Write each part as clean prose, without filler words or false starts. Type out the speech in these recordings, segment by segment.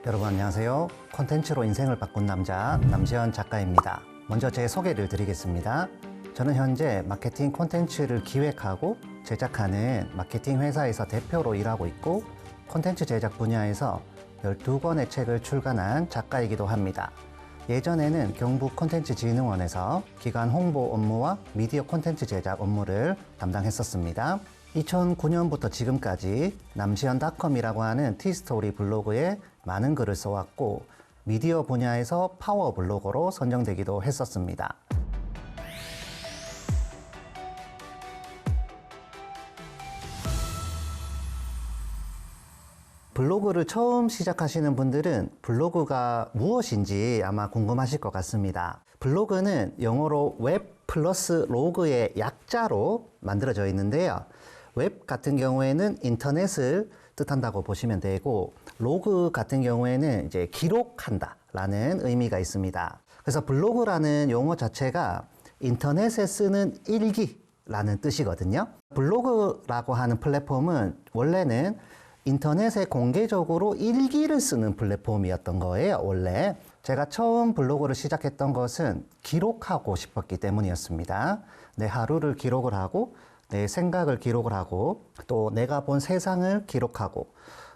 여러분 안녕하세요. 콘텐츠로 인생을 바꾼 남자 남시현 작가입니다. 먼저 제 소개를 드리겠습니다. 저는 현재 마케팅 콘텐츠를 기획하고 제작하는 마케팅 회사에서 대표로 일하고 있고 콘텐츠 제작 분야에서 12권의 책을 출간한 작가이기도 합니다. 예전에는 경북 콘텐츠진흥원에서 기관 홍보 업무와 미디어 콘텐츠 제작 업무를 담당했었습니다. 2009년부터 지금까지 남시현닷컴이라고 하는 티스토리 블로그에 많은 글을 써왔고 미디어 분야에서 파워 블로거로 선정되기도 했었습니다. 블로그를 처음 시작하시는 분들은 블로그가 무엇인지 아마 궁금하실 것 같습니다. 블로그는 영어로 웹 플러스 로그의 약자로 만들어져 있는데요. 웹 같은 경우에는 인터넷을 뜻한다고 보시면 되고 로그 같은 경우에는 이제 기록한다 라는 의미가 있습니다. 그래서 블로그라는 용어 자체가 인터넷에 쓰는 일기라는 뜻이거든요. 블로그라고 하는 플랫폼은 원래는 인터넷에 공개적으로 일기를 쓰는 플랫폼이었던 거예요. 원래 제가 처음 블로그를 시작했던 것은 기록하고 싶었기 때문이었습니다. 내 하루를 기록을 하고 내 생각을 기록을 하고 또 내가 본 세상을 기록하고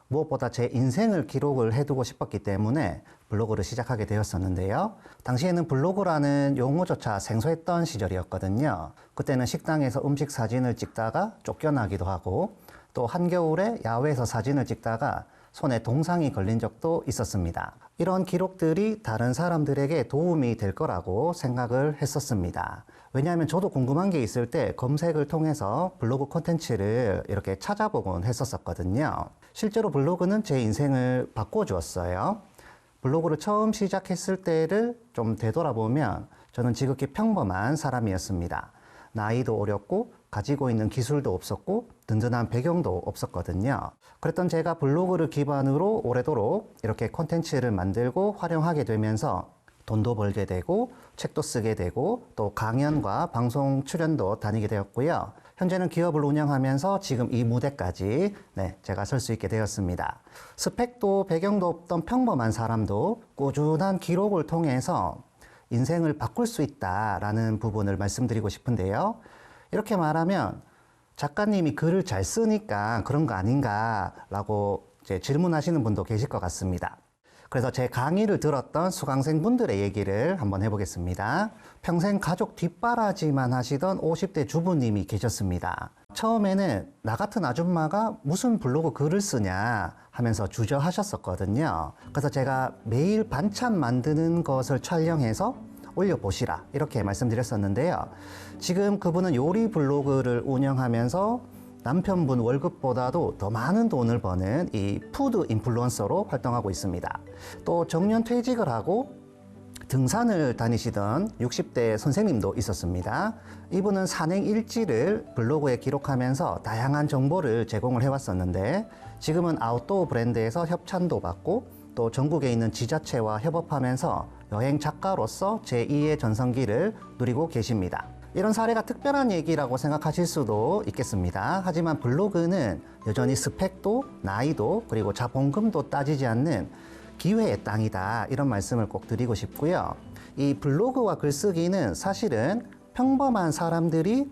무엇보다 제 인생을 기록을 해두고 싶었기 때문에 블로그를 시작하게 되었었는데요. 당시에는 블로그라는 용어조차 생소했던 시절이었거든요. 그때는 식당에서 음식 사진을 찍다가 쫓겨나기도 하고 또 한겨울에 야외에서 사진을 찍다가 손에 동상이 걸린 적도 있었습니다. 이런 기록들이 다른 사람들에게 도움이 될 거라고 생각을 했었습니다. 왜냐하면 저도 궁금한 게 있을 때 검색을 통해서 블로그 콘텐츠를 이렇게 찾아보곤 했었거든요. 실제로 블로그는 제 인생을 바꿔주었어요. 블로그를 처음 시작했을 때를 좀 되돌아보면 저는 지극히 평범한 사람이었습니다. 나이도 어렸고 가지고 있는 기술도 없었고 든든한 배경도 없었거든요. 그랬던 제가 블로그를 기반으로 오래도록 이렇게 콘텐츠를 만들고 활용하게 되면서 돈도 벌게 되고 책도 쓰게 되고 또 강연과 방송 출연도 다니게 되었고요. 현재는 기업을 운영하면서 지금 이 무대까지 제가 설 수 있게 되었습니다. 스펙도 배경도 없던 평범한 사람도 꾸준한 기록을 통해서 인생을 바꿀 수 있다라는 부분을 말씀드리고 싶은데요. 이렇게 말하면 작가님이 글을 잘 쓰니까 그런 거 아닌가라고 질문하시는 분도 계실 것 같습니다. 그래서 제 강의를 들었던 수강생분들의 얘기를 한번 해보겠습니다. 평생 가족 뒷바라지만 하시던 50대 주부님이 계셨습니다. 처음에는 나 같은 아줌마가 무슨 블로그 글을 쓰냐 하면서 주저하셨었거든요. 그래서 제가 매일 반찬 만드는 것을 촬영해서 올려보시라 이렇게 말씀드렸었는데요. 지금 그분은 요리 블로그를 운영하면서 남편분 월급보다도 더 많은 돈을 버는 이 푸드 인플루언서로 활동하고 있습니다. 또 정년 퇴직을 하고 등산을 다니시던 60대 선생님도 있었습니다. 이분은 산행 일지를 블로그에 기록하면서 다양한 정보를 제공을 해왔었는데 지금은 아웃도어 브랜드에서 협찬도 받고 또 전국에 있는 지자체와 협업하면서 여행 작가로서 제2의 전성기를 누리고 계십니다. 이런 사례가 특별한 얘기라고 생각하실 수도 있겠습니다. 하지만 블로그는 여전히 스펙도 나이도 그리고 자본금도 따지지 않는 기회의 땅이다 이런 말씀을 꼭 드리고 싶고요. 이 블로그와 글쓰기는 사실은 평범한 사람들이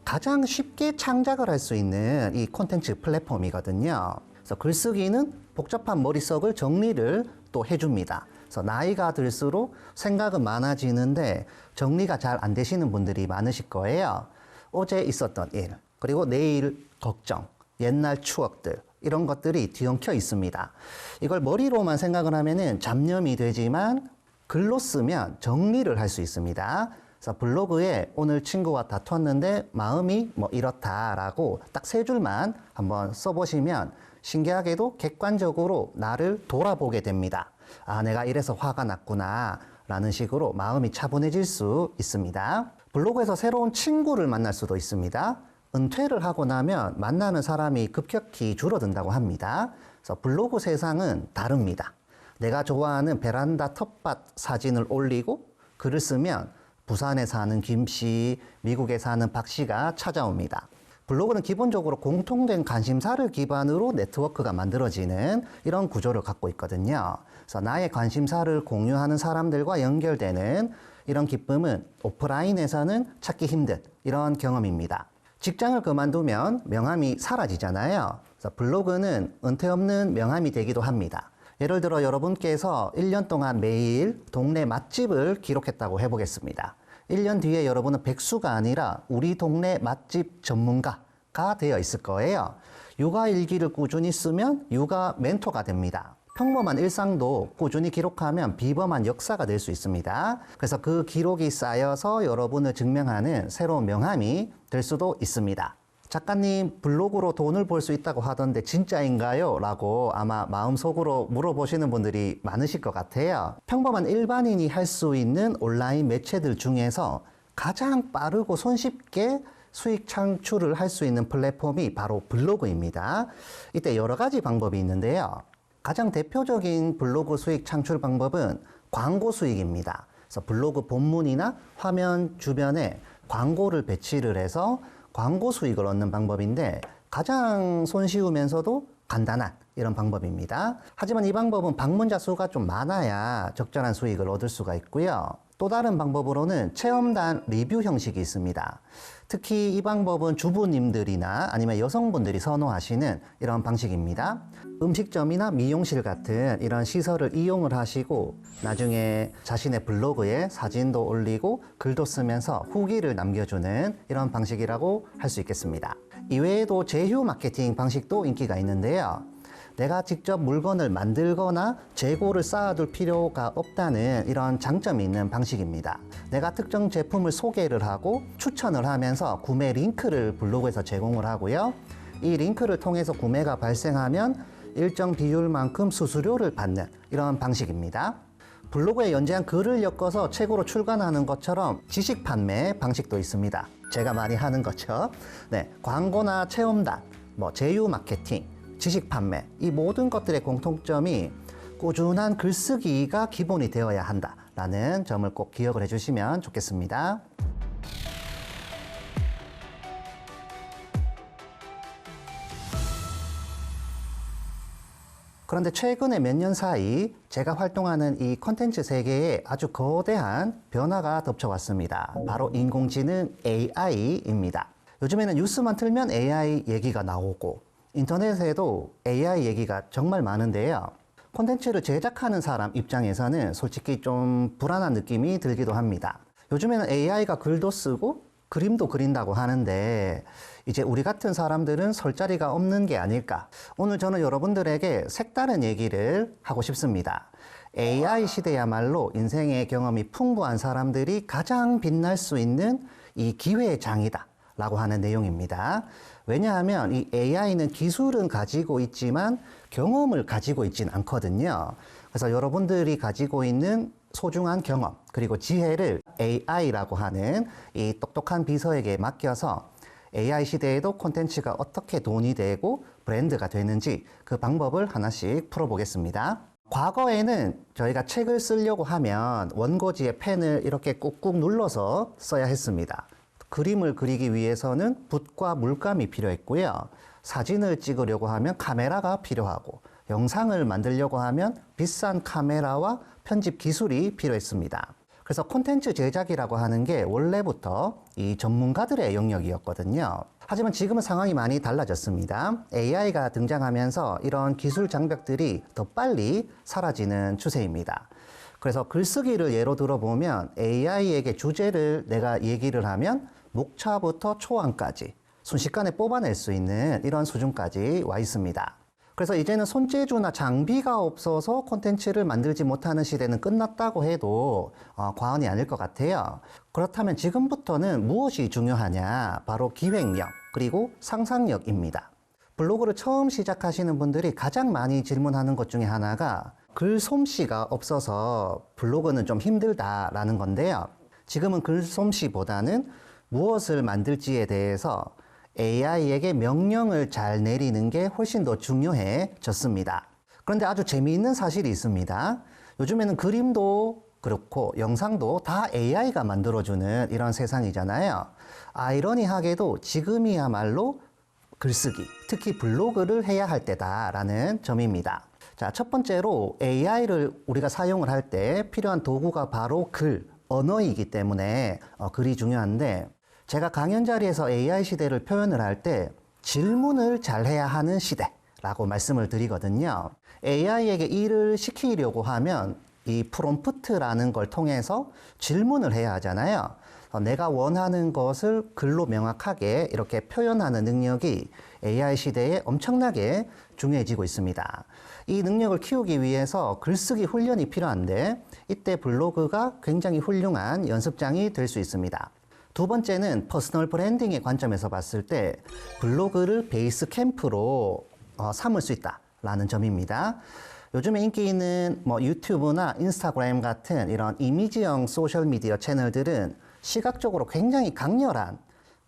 가장 쉽게 창작을 할 수 있는 이 콘텐츠 플랫폼이거든요. 그래서 글쓰기는 복잡한 머릿속을 정리를 또 해줍니다. 그래서 나이가 들수록 생각은 많아지는데 정리가 잘 안 되시는 분들이 많으실 거예요. 어제 있었던 일, 그리고 내일 걱정, 옛날 추억들 이런 것들이 뒤엉켜 있습니다. 이걸 머리로만 생각을 하면은 잡념이 되지만 글로 쓰면 정리를 할 수 있습니다. 그래서 블로그에 오늘 친구와 다퉜는데 마음이 뭐 이렇다라고 딱 3줄만 한번 써보시면 신기하게도 객관적으로 나를 돌아보게 됩니다. 아, 내가 이래서 화가 났구나 라는 식으로 마음이 차분해질 수 있습니다. 블로그에서 새로운 친구를 만날 수도 있습니다. 은퇴를 하고 나면 만나는 사람이 급격히 줄어든다고 합니다. 그래서 블로그 세상은 다릅니다. 내가 좋아하는 베란다 텃밭 사진을 올리고 글을 쓰면 부산에 사는 김 씨, 미국에 사는 박 씨가 찾아옵니다. 블로그는 기본적으로 공통된 관심사를 기반으로 네트워크가 만들어지는 이런 구조를 갖고 있거든요. 그래서 나의 관심사를 공유하는 사람들과 연결되는 이런 기쁨은 오프라인에서는 찾기 힘든 이런 경험입니다. 직장을 그만두면 명함이 사라지잖아요. 그래서 블로그는 은퇴 없는 명함이 되기도 합니다. 예를 들어 여러분께서 1년 동안 매일 동네 맛집을 기록했다고 해보겠습니다. 1년 뒤에 여러분은 백수가 아니라 우리 동네 맛집 전문가가 되어 있을 거예요. 육아 일기를 꾸준히 쓰면 육아 멘토가 됩니다. 평범한 일상도 꾸준히 기록하면 비범한 역사가 될 수 있습니다. 그래서 그 기록이 쌓여서 여러분을 증명하는 새로운 명함이 될 수도 있습니다. 작가님, 블로그로 돈을 벌 수 있다고 하던데 진짜인가요? 라고 아마 마음속으로 물어보시는 분들이 많으실 것 같아요. 평범한 일반인이 할 수 있는 온라인 매체들 중에서 가장 빠르고 손쉽게 수익 창출을 할 수 있는 플랫폼이 바로 블로그입니다. 이때 여러 가지 방법이 있는데요. 가장 대표적인 블로그 수익 창출 방법은 광고 수익입니다. 그래서 블로그 본문이나 화면 주변에 광고를 배치를 해서 광고 수익을 얻는 방법인데 가장 손쉬우면서도 간단한 이런 방법입니다. 하지만 이 방법은 방문자 수가 좀 많아야 적절한 수익을 얻을 수가 있고요. 또 다른 방법으로는 체험단 리뷰 형식이 있습니다. 특히 이 방법은 주부님들이나 아니면 여성분들이 선호하시는 이런 방식입니다. 음식점이나 미용실 같은 이런 시설을 이용을 하시고 나중에 자신의 블로그에 사진도 올리고 글도 쓰면서 후기를 남겨주는 이런 방식이라고 할 수 있겠습니다. 이외에도 제휴 마케팅 방식도 인기가 있는데요. 내가 직접 물건을 만들거나 재고를 쌓아둘 필요가 없다는 이런 장점이 있는 방식입니다. 내가 특정 제품을 소개를 하고 추천을 하면서 구매 링크를 블로그에서 제공을 하고요. 이 링크를 통해서 구매가 발생하면 일정 비율만큼 수수료를 받는 이런 방식입니다. 블로그에 연재한 글을 엮어서 책으로 출간하는 것처럼 지식 판매 방식도 있습니다. 제가 많이 하는 거죠. 네, 광고나 체험단, 제휴 마케팅, 지식 판매, 이 모든 것들의 공통점이 꾸준한 글쓰기가 기본이 되어야 한다라는 점을 꼭 기억을 해주시면 좋겠습니다. 그런데 최근에 몇 년 사이 제가 활동하는 이 컨텐츠 세계에 아주 거대한 변화가 덮쳐왔습니다. 바로 인공지능 AI입니다. 요즘에는 뉴스만 틀면 AI 얘기가 나오고 인터넷에도 AI 얘기가 정말 많은데요. 콘텐츠를 제작하는 사람 입장에서는 솔직히 좀 불안한 느낌이 들기도 합니다. 요즘에는 AI가 글도 쓰고 그림도 그린다고 하는데 이제 우리 같은 사람들은 설 자리가 없는 게 아닐까. 오늘 저는 여러분들에게 색다른 얘기를 하고 싶습니다. AI 시대야말로 인생의 경험이 풍부한 사람들이 가장 빛날 수 있는 이 기회의 장이다 라고 하는 내용입니다. 왜냐하면 이 AI는 기술은 가지고 있지만 경험을 가지고 있진 않거든요. 그래서 여러분들이 가지고 있는 소중한 경험 그리고 지혜를 AI라고 하는 이 똑똑한 비서에게 맡겨서 AI 시대에도 콘텐츠가 어떻게 돈이 되고 브랜드가 되는지 그 방법을 하나씩 풀어보겠습니다. 과거에는 저희가 책을 쓰려고 하면 원고지에 펜을 이렇게 꾹꾹 눌러서 써야 했습니다. 그림을 그리기 위해서는 붓과 물감이 필요했고요. 사진을 찍으려고 하면 카메라가 필요하고 영상을 만들려고 하면 비싼 카메라와 편집 기술이 필요했습니다. 그래서 콘텐츠 제작이라고 하는 게 원래부터 이 전문가들의 영역이었거든요. 하지만 지금은 상황이 많이 달라졌습니다. AI가 등장하면서 이런 기술 장벽들이 더 빨리 사라지는 추세입니다. 그래서 글쓰기를 예로 들어보면 AI에게 주제를 내가 얘기를 하면 목차부터 초안까지 순식간에 뽑아낼 수 있는 이런 수준까지 와 있습니다. 그래서 이제는 손재주나 장비가 없어서 콘텐츠를 만들지 못하는 시대는 끝났다고 해도 과언이 아닐 것 같아요. 그렇다면 지금부터는 무엇이 중요하냐? 바로 기획력 그리고 상상력입니다. 블로그를 처음 시작하시는 분들이 가장 많이 질문하는 것 중에 하나가 글솜씨가 없어서 블로그는 좀 힘들다라는 건데요. 지금은 글솜씨보다는 무엇을 만들지에 대해서 AI에게 명령을 잘 내리는 게 훨씬 더 중요해졌습니다. 그런데 아주 재미있는 사실이 있습니다. 요즘에는 그림도 그렇고 영상도 다 AI가 만들어주는 이런 세상이잖아요. 아이러니하게도 지금이야말로 글쓰기, 특히 블로그를 해야 할 때다라는 점입니다. 자, 첫 번째로 AI를 우리가 사용을 할 때 필요한 도구가 바로 글, 언어이기 때문에 글이 중요한데, 제가 강연 자리에서 AI 시대를 표현을 할 때 질문을 잘 해야 하는 시대라고 말씀을 드리거든요. AI에게 일을 시키려고 하면 이 프롬프트라는 걸 통해서 질문을 해야 하잖아요. 내가 원하는 것을 글로 명확하게 이렇게 표현하는 능력이 AI 시대에 엄청나게 중요해지고 있습니다. 이 능력을 키우기 위해서 글쓰기 훈련이 필요한데, 이때 블로그가 굉장히 훌륭한 연습장이 될 수 있습니다. 두 번째는 퍼스널 브랜딩의 관점에서 봤을 때 블로그를 베이스 캠프로 삼을 수 있다라는 점입니다. 요즘에 인기 있는 유튜브나 인스타그램 같은 이런 이미지형 소셜미디어 채널들은 시각적으로 굉장히 강렬한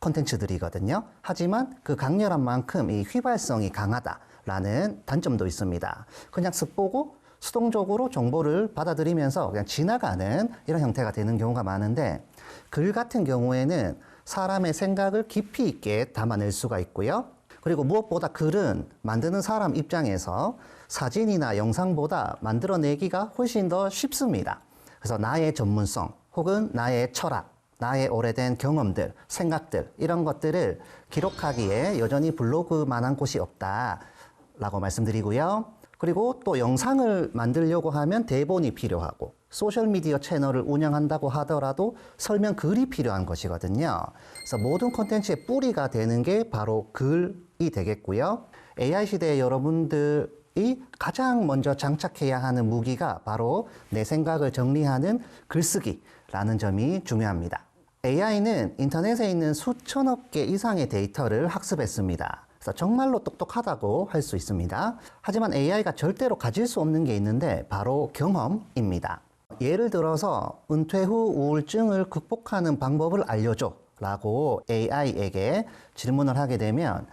콘텐츠들이거든요. 하지만 그 강렬한 만큼 이 휘발성이 강하다라는 단점도 있습니다. 그냥 쓱 보고 수동적으로 정보를 받아들이면서 그냥 지나가는 이런 형태가 되는 경우가 많은데, 글 같은 경우에는 사람의 생각을 깊이 있게 담아낼 수가 있고요. 그리고 무엇보다 글은 만드는 사람 입장에서 사진이나 영상보다 만들어내기가 훨씬 더 쉽습니다. 그래서 나의 전문성 혹은 나의 철학, 나의 오래된 경험들, 생각들, 이런 것들을 기록하기에 여전히 블로그만한 곳이 없다라고 말씀드리고요. 그리고 또 영상을 만들려고 하면 대본이 필요하고, 소셜미디어 채널을 운영한다고 하더라도 설명 글이 필요한 것이거든요. 그래서 모든 콘텐츠의 뿌리가 되는 게 바로 글이 되겠고요. AI 시대에 여러분들이 가장 먼저 장착해야 하는 무기가 바로 내 생각을 정리하는 글쓰기라는 점이 중요합니다. AI는 인터넷에 있는 수천억 개 이상의 데이터를 학습했습니다. 그래서 정말로 똑똑하다고 할 수 있습니다. 하지만 AI가 절대로 가질 수 없는 게 있는데 바로 경험입니다. 예를 들어서 은퇴 후 우울증을 극복하는 방법을 알려줘 라고 AI에게 질문을 하게 되면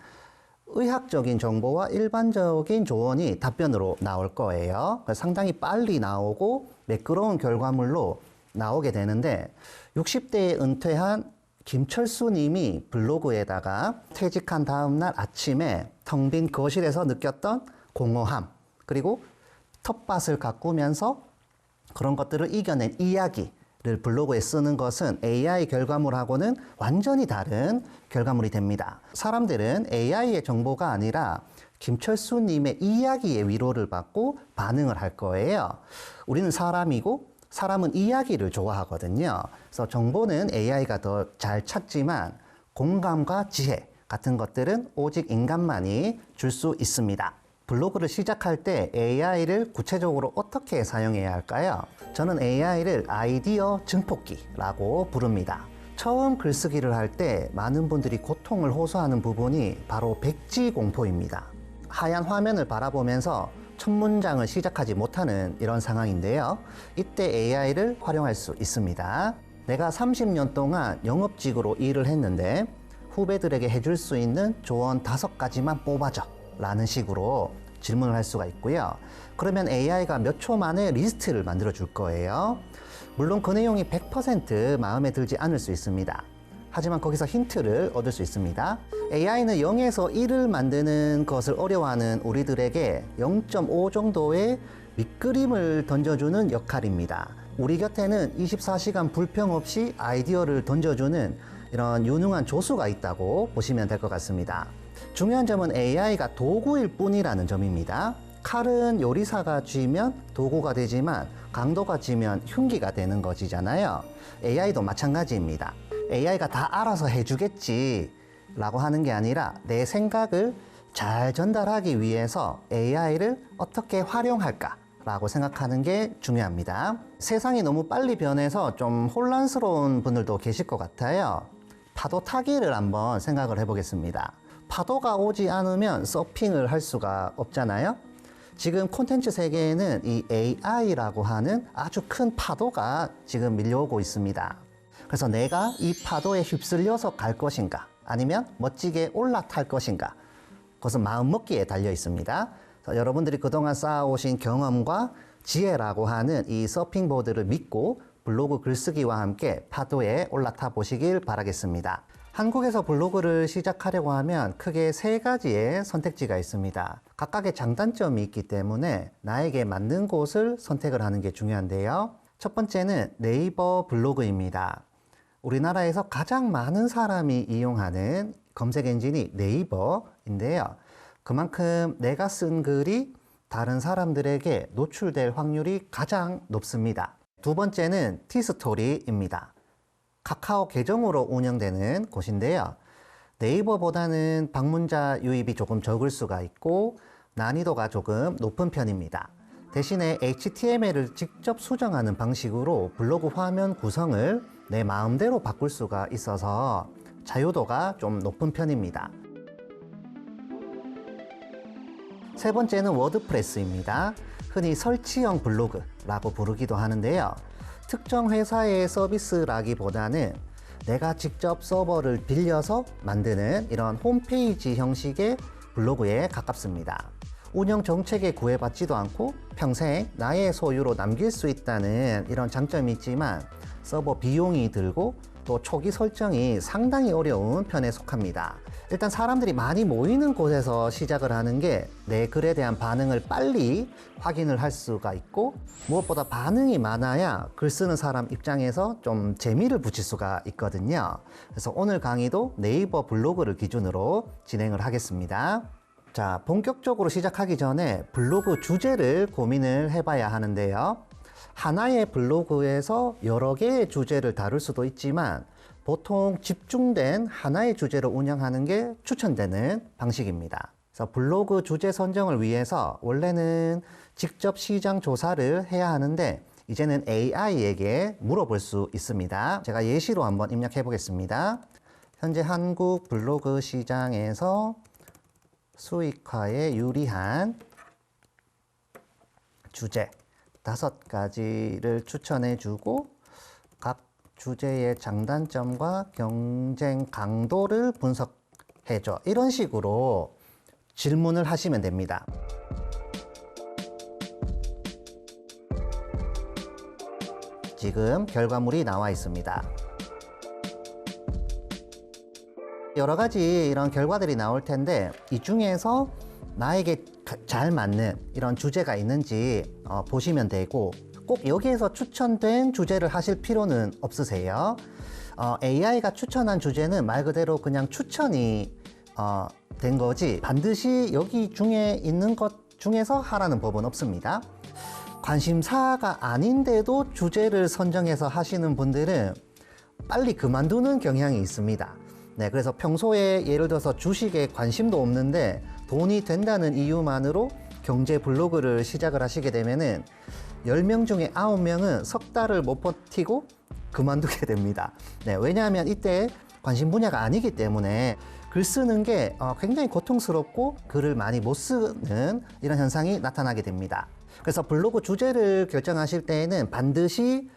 의학적인 정보와 일반적인 조언이 답변으로 나올 거예요. 상당히 빨리 나오고 매끄러운 결과물로 나오게 되는데, 60대에 은퇴한 김철수 님이 블로그에다가 퇴직한 다음날 아침에 텅 빈 거실에서 느꼈던 공허함, 그리고 텃밭을 가꾸면서 그런 것들을 이겨낸 이야기를 블로그에 쓰는 것은 AI 결과물하고는 완전히 다른 결과물이 됩니다. 사람들은 AI의 정보가 아니라 김철수 님의 이야기의 위로를 받고 반응을 할 거예요. 우리는 사람이고 사람은 이야기를 좋아하거든요. 그래서 정보는 AI가 더 잘 찾지만 공감과 지혜 같은 것들은 오직 인간만이 줄 수 있습니다. 블로그를 시작할 때 AI를 구체적으로 어떻게 사용해야 할까요? 저는 AI를 아이디어 증폭기라고 부릅니다. 처음 글쓰기를 할 때 많은 분들이 고통을 호소하는 부분이 바로 백지공포입니다. 하얀 화면을 바라보면서 첫 문장을 시작하지 못하는 이런 상황인데요. 이때 AI를 활용할 수 있습니다. 내가 30년 동안 영업직으로 일을 했는데 후배들에게 해줄 수 있는 조언 5가지만 뽑아줘 라는 식으로 질문을 할 수가 있고요. 그러면 AI가 몇 초 만에 리스트를 만들어 줄 거예요. 물론 그 내용이 100% 마음에 들지 않을 수 있습니다. 하지만 거기서 힌트를 얻을 수 있습니다. AI는 0에서 1을 만드는 것을 어려워하는 우리들에게 0.5 정도의 밑그림을 던져주는 역할입니다. 우리 곁에는 24시간 불평 없이 아이디어를 던져주는 이런 유능한 조수가 있다고 보시면 될 것 같습니다. 중요한 점은 AI가 도구일 뿐이라는 점입니다. 칼은 요리사가 쥐면 도구가 되지만 강도가 쥐면 흉기가 되는 것이잖아요. AI도 마찬가지입니다. AI가 다 알아서 해주겠지 라고 하는 게 아니라 내 생각을 잘 전달하기 위해서 AI를 어떻게 활용할까 라고 생각하는 게 중요합니다. 세상이 너무 빨리 변해서 좀 혼란스러운 분들도 계실 것 같아요. 파도 타기를 한번 생각을 해보겠습니다. 파도가 오지 않으면 서핑을 할 수가 없잖아요. 지금 콘텐츠 세계에는 이 AI라고 하는 아주 큰 파도가 지금 밀려오고 있습니다. 그래서 내가 이 파도에 휩쓸려서 갈 것인가 아니면 멋지게 올라탈 것인가, 그것은 마음먹기에 달려 있습니다. 여러분들이 그동안 쌓아오신 경험과 지혜라고 하는 이 서핑보드를 믿고 블로그 글쓰기와 함께 파도에 올라타 보시길 바라겠습니다. 한국에서 블로그를 시작하려고 하면 크게 세 가지의 선택지가 있습니다. 각각의 장단점이 있기 때문에 나에게 맞는 곳을 선택을 하는 게 중요한데요. 첫 번째는 네이버 블로그입니다. 우리나라에서 가장 많은 사람이 이용하는 검색 엔진이 네이버인데요. 그만큼 내가 쓴 글이 다른 사람들에게 노출될 확률이 가장 높습니다. 두 번째는 티스토리입니다. 카카오 계정으로 운영되는 곳인데요. 네이버보다는 방문자 유입이 조금 적을 수가 있고 난이도가 조금 높은 편입니다. 대신에 HTML을 직접 수정하는 방식으로 블로그 화면 구성을 내 마음대로 바꿀 수가 있어서 자유도가 좀 높은 편입니다. 세 번째는 워드프레스입니다. 흔히 설치형 블로그라고 부르기도 하는데요. 특정 회사의 서비스라기보다는 내가 직접 서버를 빌려서 만드는 이런 홈페이지 형식의 블로그에 가깝습니다. 운영 정책에 구애받지도 않고 평생 나의 소유로 남길 수 있다는 이런 장점이 있지만 서버 비용이 들고 또 초기 설정이 상당히 어려운 편에 속합니다. 일단 사람들이 많이 모이는 곳에서 시작을 하는 게 내 글에 대한 반응을 빨리 확인을 할 수가 있고 무엇보다 반응이 많아야 글 쓰는 사람 입장에서 좀 재미를 붙일 수가 있거든요. 그래서 오늘 강의도 네이버 블로그를 기준으로 진행을 하겠습니다. 자, 본격적으로 시작하기 전에 블로그 주제를 고민을 해봐야 하는데요. 하나의 블로그에서 여러 개의 주제를 다룰 수도 있지만 보통 집중된 하나의 주제로 운영하는 게 추천되는 방식입니다. 그래서 블로그 주제 선정을 위해서 원래는 직접 시장 조사를 해야 하는데 이제는 AI에게 물어볼 수 있습니다. 제가 예시로 한번 입력해 보겠습니다. 현재 한국 블로그 시장에서 수익화에 유리한 주제 5가지를 추천해 주고 각 주제의 장단점과 경쟁 강도를 분석해 줘. 이런 식으로 질문을 하시면 됩니다. 지금 결과물이 나와 있습니다. 여러 가지 이런 결과들이 나올 텐데 이 중에서 나에게 잘 맞는 이런 주제가 있는지 보시면 되고 꼭 여기에서 추천된 주제를 하실 필요는 없으세요. AI가 추천한 주제는 말 그대로 그냥 추천이 된 거지 반드시 여기 중에 있는 것 중에서 하라는 법은 없습니다. 관심사가 아닌데도 주제를 선정해서 하시는 분들은 빨리 그만두는 경향이 있습니다. 네, 그래서 평소에 예를 들어서 주식에 관심도 없는데 돈이 된다는 이유만으로 경제 블로그를 시작을 하시게 되면은 10명 중에 9명은 석 달을 못 버티고 그만두게 됩니다. 네, 왜냐하면 이때 관심 분야가 아니기 때문에 글 쓰는 게 굉장히 고통스럽고 글을 많이 못 쓰는 이런 현상이 나타나게 됩니다. 그래서 블로그 주제를 결정하실 때에는 반드시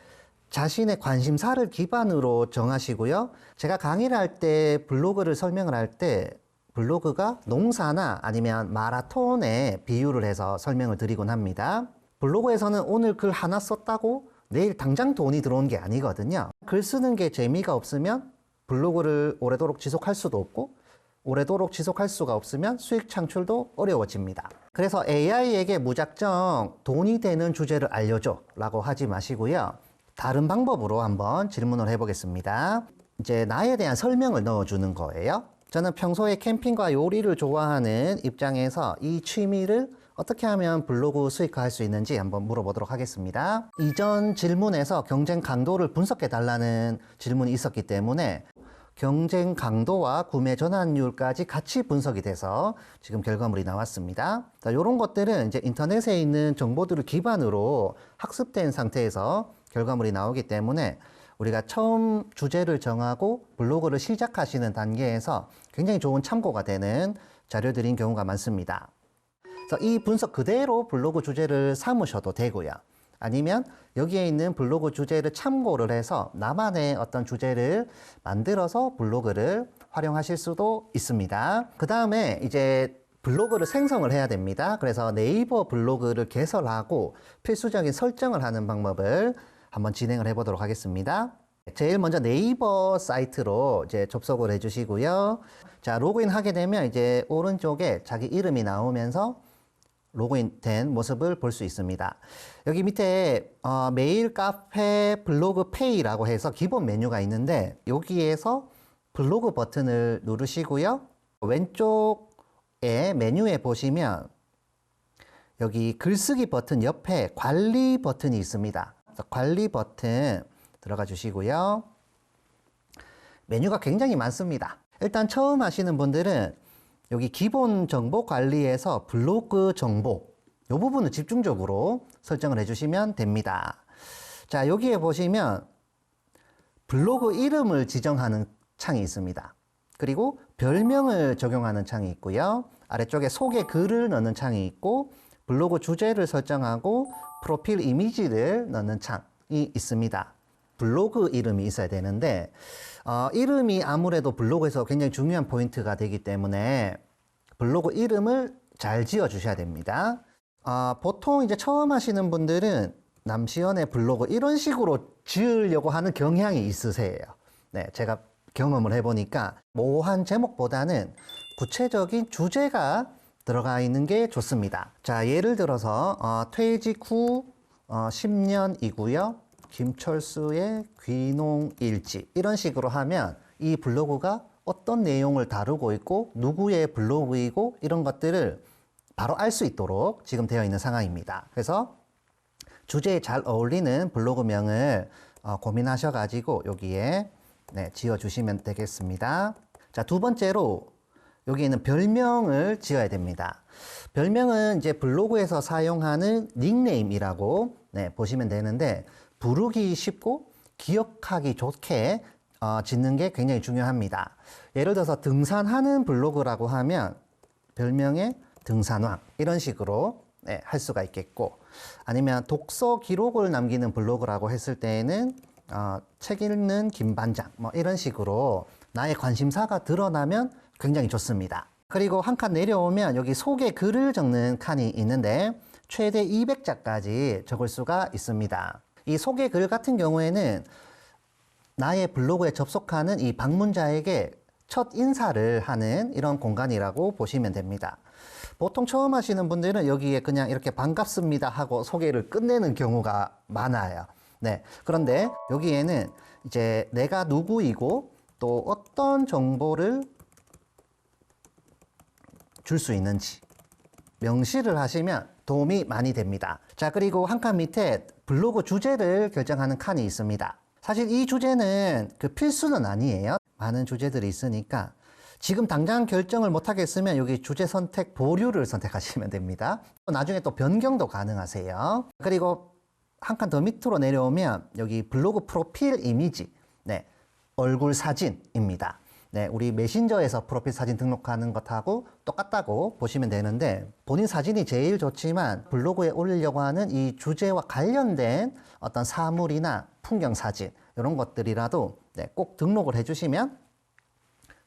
자신의 관심사를 기반으로 정하시고요. 제가 강의를 할 때 블로그를 설명을 할 때 블로그가 농사나 아니면 마라톤에 비유를 해서 설명을 드리곤 합니다. 블로그에서는 오늘 글 하나 썼다고 내일 당장 돈이 들어오는 게 아니거든요. 글 쓰는 게 재미가 없으면 블로그를 오래도록 지속할 수도 없고 오래도록 지속할 수가 없으면 수익 창출도 어려워집니다. 그래서 AI에게 무작정 돈이 되는 주제를 알려줘 라고 하지 마시고요. 다른 방법으로 한번 질문을 해보겠습니다. 이제 나에 대한 설명을 넣어주는 거예요. 저는 평소에 캠핑과 요리를 좋아하는 입장에서 이 취미를 어떻게 하면 블로그 수익화할 수 있는지 한번 물어보도록 하겠습니다. 이전 질문에서 경쟁 강도를 분석해 달라는 질문이 있었기 때문에 경쟁 강도와 구매 전환율까지 같이 분석이 돼서 지금 결과물이 나왔습니다. 자, 이런 것들은 이제 인터넷에 있는 정보들을 기반으로 학습된 상태에서 결과물이 나오기 때문에 우리가 처음 주제를 정하고 블로그를 시작하시는 단계에서 굉장히 좋은 참고가 되는 자료들인 경우가 많습니다. 그래서 이 분석 그대로 블로그 주제를 삼으셔도 되고요. 아니면 여기에 있는 블로그 주제를 참고를 해서 나만의 어떤 주제를 만들어서 블로그를 활용하실 수도 있습니다. 그 다음에 이제 블로그를 생성을 해야 됩니다. 그래서 네이버 블로그를 개설하고 필수적인 설정을 하는 방법을 한번 진행을 해 보도록 하겠습니다. 제일 먼저 네이버 사이트로 이제 접속을 해 주시고요. 자, 로그인 하게 되면 이제 오른쪽에 자기 이름이 나오면서 로그인 된 모습을 볼 수 있습니다. 여기 밑에 메일, 카페, 블로그, 페이라고 해서 기본 메뉴가 있는데 여기에서 블로그 버튼을 누르시고요. 왼쪽에 메뉴에 보시면 여기 글쓰기 버튼 옆에 관리 버튼이 있습니다. 관리 버튼 들어가 주시고요. 메뉴가 굉장히 많습니다. 일단 처음 하시는 분들은 여기 기본 정보 관리에서 블로그 정보 이 부분을 집중적으로 설정을 해주시면 됩니다. 자, 여기에 보시면 블로그 이름을 지정하는 창이 있습니다. 그리고 별명을 적용하는 창이 있고요. 아래쪽에 소개 글을 넣는 창이 있고 블로그 주제를 설정하고 프로필 이미지를 넣는 창이 있습니다. 블로그 이름이 있어야 되는데 이름이 아무래도 블로그에서 굉장히 중요한 포인트가 되기 때문에 블로그 이름을 잘 지어 주셔야 됩니다. 보통 이제 처음 하시는 분들은 남시연의 블로그 이런 식으로 지으려고 하는 경향이 있으세요. 네, 제가 경험을 해보니까 모호한 제목보다는 구체적인 주제가 들어가 있는 게 좋습니다. 자, 예를 들어서 퇴직 후 10년이고요. 김철수의 귀농일지 이런 식으로 하면 이 블로그가 어떤 내용을 다루고 있고 누구의 블로그이고 이런 것들을 바로 알 수 있도록 지금 되어 있는 상황입니다. 그래서 주제에 잘 어울리는 블로그명을 고민하셔가지고 여기에 지어주시면 되겠습니다. 자, 두 번째로 여기에는 별명을 지어야 됩니다. 별명은 이제 블로그에서 사용하는 닉네임이라고 보시면 되는데 부르기 쉽고 기억하기 좋게 짓는 게 굉장히 중요합니다. 예를 들어서 등산하는 블로그라고 하면 별명에 등산왕 이런 식으로 할 수가 있겠고 아니면 독서 기록을 남기는 블로그라고 했을 때에는 책 읽는 김반장 뭐 이런 식으로 나의 관심사가 드러나면 굉장히 좋습니다. 그리고 한 칸 내려오면 여기 소개 글을 적는 칸이 있는데 최대 200자까지 적을 수가 있습니다. 이 소개 글 같은 경우에는 나의 블로그에 접속하는 이 방문자에게 첫 인사를 하는 이런 공간이라고 보시면 됩니다. 보통 처음 하시는 분들은 여기에 그냥 이렇게 반갑습니다 하고 소개를 끝내는 경우가 많아요. 네. 그런데 여기에는 이제 내가 누구이고 또 어떤 정보를 줄 수 있는지 명시를 하시면 도움이 많이 됩니다. 자, 그리고 한 칸 밑에 블로그 주제를 결정하는 칸이 있습니다. 사실 이 주제는 그 필수는 아니에요. 많은 주제들이 있으니까 지금 당장 결정을 못 하겠으면 여기 주제 선택 보류를 선택하시면 됩니다. 나중에 또 변경도 가능하세요. 그리고 한 칸 더 밑으로 내려오면 여기 블로그 프로필 이미지, 얼굴 사진입니다. 우리 메신저에서 프로필 사진 등록하는 것하고 똑같다고 보시면 되는데 본인 사진이 제일 좋지만 블로그에 올리려고 하는 이 주제와 관련된 어떤 사물이나 풍경 사진 이런 것들이라도 꼭 등록을 해주시면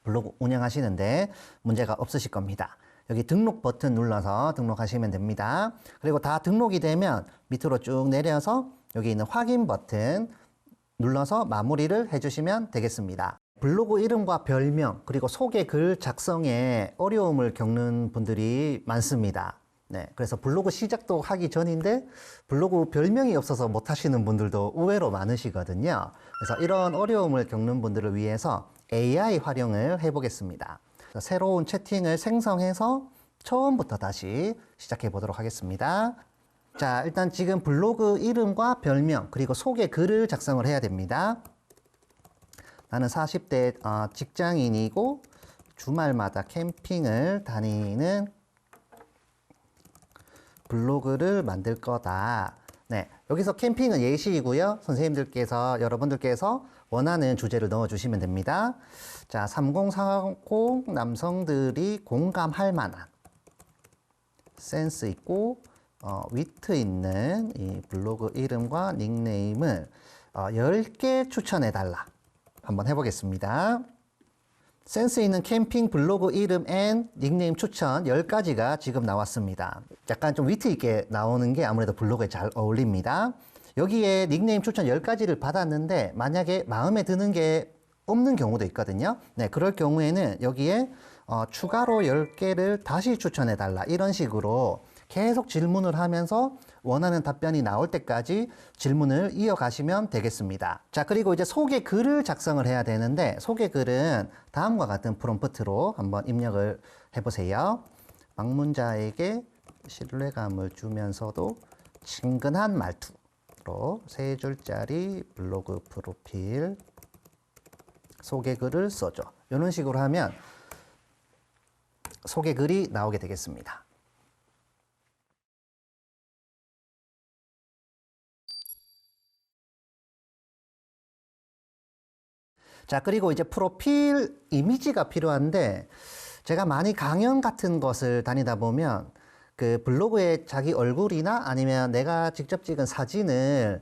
블로그 운영하시는데 문제가 없으실 겁니다. 여기 등록 버튼 눌러서 등록하시면 됩니다. 그리고 다 등록이 되면 밑으로 쭉 내려서 여기 있는 확인 버튼 눌러서 마무리를 해주시면 되겠습니다. 블로그 이름과 별명 그리고 소개 글 작성에 어려움을 겪는 분들이 많습니다. 그래서 블로그 시작도 하기 전인데 블로그 별명이 없어서 못 하시는 분들도 의외로 많으시거든요. 그래서 이런 어려움을 겪는 분들을 위해서 AI 활용을 해보겠습니다. 새로운 채팅을 생성해서 처음부터 다시 시작해 보도록 하겠습니다. 자, 일단 지금 블로그 이름과 별명 그리고 소개 글을 작성을 해야 됩니다. 나는 40대 직장인이고 주말마다 캠핑을 다니는 블로그를 만들 거다. 여기서 캠핑은 예시이고요. 선생님들께서 여러분들께서 원하는 주제를 넣어주시면 됩니다. 자, 3040 남성들이 공감할 만한 센스 있고 위트 있는 이 블로그 이름과 닉네임을 10개 추천해 달라. 한번 해보겠습니다. 센스 있는 캠핑 블로그 이름 앤 닉네임 추천 10가지가 지금 나왔습니다. 약간 좀 위트 있게 나오는 게 아무래도 블로그에 잘 어울립니다. 여기에 닉네임 추천 10가지를 받았는데 만약에 마음에 드는 게 없는 경우도 있거든요. 네, 그럴 경우에는 여기에 추가로 10개를 다시 추천해 달라 이런 식으로 계속 질문을 하면서 원하는 답변이 나올 때까지 질문을 이어가시면 되겠습니다. 자, 그리고 이제 소개 글을 작성을 해야 되는데 소개 글은 다음과 같은 프롬프트로 한번 입력을 해보세요. 방문자에게 신뢰감을 주면서도 친근한 말투로 3줄짜리 블로그 프로필 소개 글을 써줘. 이런 식으로 하면 소개 글이 나오게 되겠습니다. 자, 그리고 이제 프로필 이미지가 필요한데 제가 많이 강연 같은 것을 다니다 보면 그 블로그에 자기 얼굴이나 아니면 내가 직접 찍은 사진을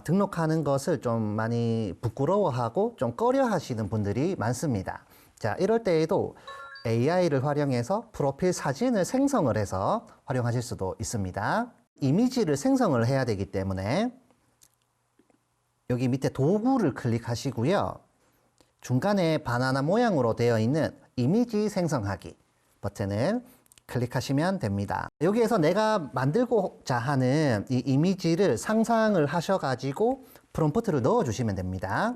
등록하는 것을 좀 많이 부끄러워하고 좀 꺼려 하시는 분들이 많습니다. 자, 이럴 때에도 AI를 활용해서 프로필 사진을 생성을 해서 활용하실 수도 있습니다. 이미지를 생성을 해야 되기 때문에 여기 밑에 도구를 클릭하시고요. 중간에 바나나 모양으로 되어 있는 이미지 생성하기 버튼을 클릭하시면 됩니다. 여기에서 내가 만들고자 하는 이 이미지를 상상을 하셔가지고 프롬프트를 넣어주시면 됩니다.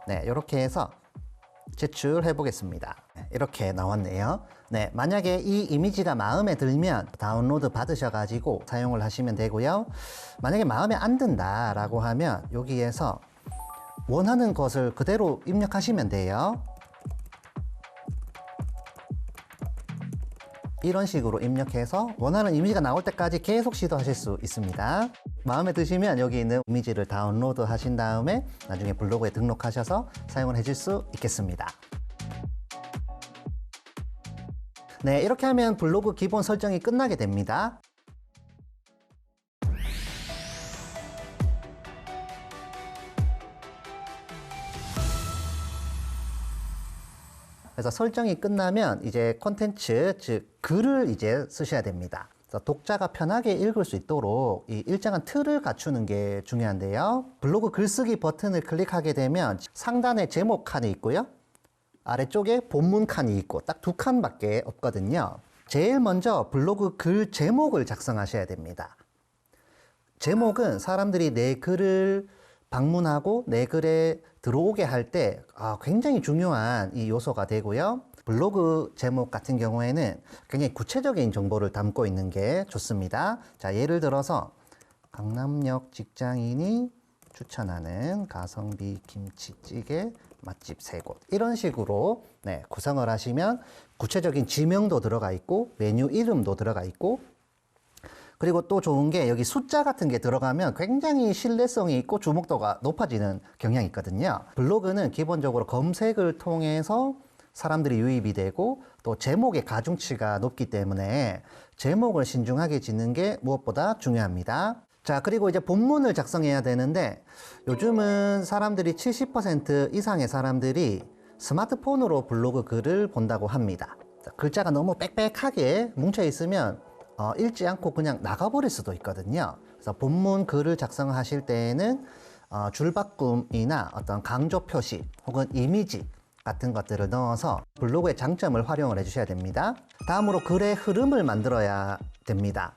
네, 이렇게 해서 제출해 보겠습니다. 이렇게 나왔네요. 네, 만약에 이 이미지가 마음에 들면 다운로드 받으셔가지고 사용을 하시면 되고요. 만약에 마음에 안 든다라고 하면 여기에서 원하는 것을 그대로 입력하시면 돼요. 이런 식으로 입력해서 원하는 이미지가 나올 때까지 계속 시도하실 수 있습니다. 마음에 드시면 여기 있는 이미지를 다운로드 하신 다음에 나중에 블로그에 등록하셔서 사용을 해줄 수 있겠습니다. 네, 이렇게 하면 블로그 기본 설정이 끝나게 됩니다. 그래서 설정이 끝나면 이제 콘텐츠, 즉 글을 이제 쓰셔야 됩니다. 그래서 독자가 편하게 읽을 수 있도록 이 일정한 틀을 갖추는 게 중요한데요. 블로그 글쓰기 버튼을 클릭하게 되면 상단에 제목 칸이 있고요. 아래쪽에 본문 칸이 있고 딱 2칸밖에 없거든요. 제일 먼저 블로그 글 제목을 작성하셔야 됩니다. 제목은 사람들이 내 글을 방문하고 내 글에 들어오게 할 때 굉장히 중요한 이 요소가 되고요. 블로그 제목 같은 경우에는 굉장히 구체적인 정보를 담고 있는 게 좋습니다. 자, 예를 들어서 강남역 직장인이 추천하는 가성비 김치찌개 맛집 3곳 이런 식으로 구성을 하시면 구체적인 지명도 들어가 있고 메뉴 이름도 들어가 있고 그리고 또 좋은 게 여기 숫자 같은 게 들어가면 굉장히 신뢰성이 있고 주목도가 높아지는 경향이 있거든요. 블로그는 기본적으로 검색을 통해서 사람들이 유입이 되고 또 제목의 가중치가 높기 때문에 제목을 신중하게 짓는 게 무엇보다 중요합니다. 자, 그리고 이제 본문을 작성해야 되는데 요즘은 사람들이 70% 이상의 사람들이 스마트폰으로 블로그 글을 본다고 합니다. 글자가 너무 빽빽하게 뭉쳐 있으면 읽지 않고 그냥 나가버릴 수도 있거든요. 그래서 본문 글을 작성하실 때에는 줄바꿈이나 어떤 강조 표시 혹은 이미지 같은 것들을 넣어서 블로그의 장점을 활용을 해주셔야 됩니다. 다음으로 글의 흐름을 만들어야 됩니다.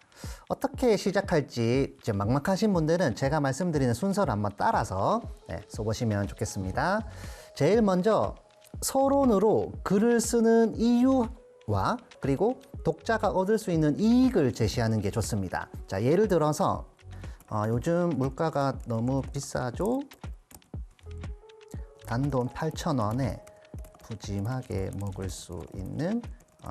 어떻게 시작할지 이제 막막하신 분들은 제가 말씀드리는 순서를 한번 따라서 써보시면 좋겠습니다. 제일 먼저 서론으로 글을 쓰는 이유와 그리고 독자가 얻을 수 있는 이익을 제시하는 게 좋습니다. 자, 예를 들어서 요즘 물가가 너무 비싸죠? 단돈 8,000원에 푸짐하게 먹을 수 있는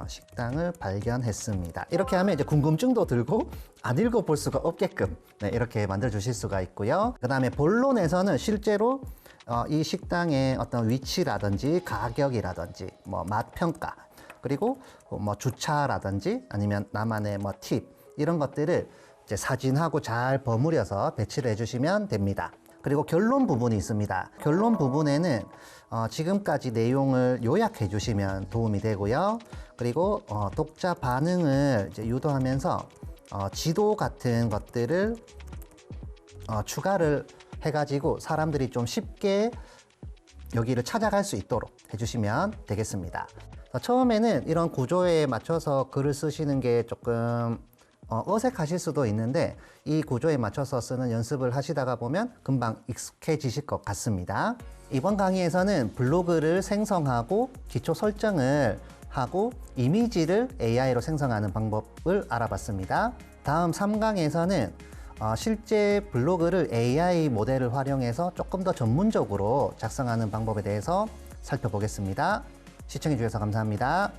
식당을 발견했습니다. 이렇게 하면 이제 궁금증도 들고 안 읽어볼 수가 없게끔 이렇게 만들어 주실 수가 있고요. 그 다음에 본론에서는 실제로 이 식당의 어떤 위치라든지 가격이라든지 뭐 맛평가 그리고 뭐 주차라든지 아니면 나만의 뭐 팁 이런 것들을 이제 사진하고 잘 버무려서 배치를 해주시면 됩니다. 그리고 결론 부분이 있습니다. 결론 부분에는 지금까지 내용을 요약해 주시면 도움이 되고요. 그리고 독자 반응을 이제 유도하면서 지도 같은 것들을 추가를 해가지고 사람들이 좀 쉽게 여기를 찾아갈 수 있도록 해주시면 되겠습니다. 처음에는 이런 구조에 맞춰서 글을 쓰시는 게 조금 어색하실 수도 있는데 이 구조에 맞춰서 쓰는 연습을 하시다가 보면 금방 익숙해지실 것 같습니다. 이번 강의에서는 블로그를 생성하고 기초 설정을 하고 이미지를 AI로 생성하는 방법을 알아봤습니다. 다음 3강에서는 실제 블로그를 AI 모델을 활용해서 조금 더 전문적으로 작성하는 방법에 대해서 살펴보겠습니다. 시청해 주셔서 감사합니다.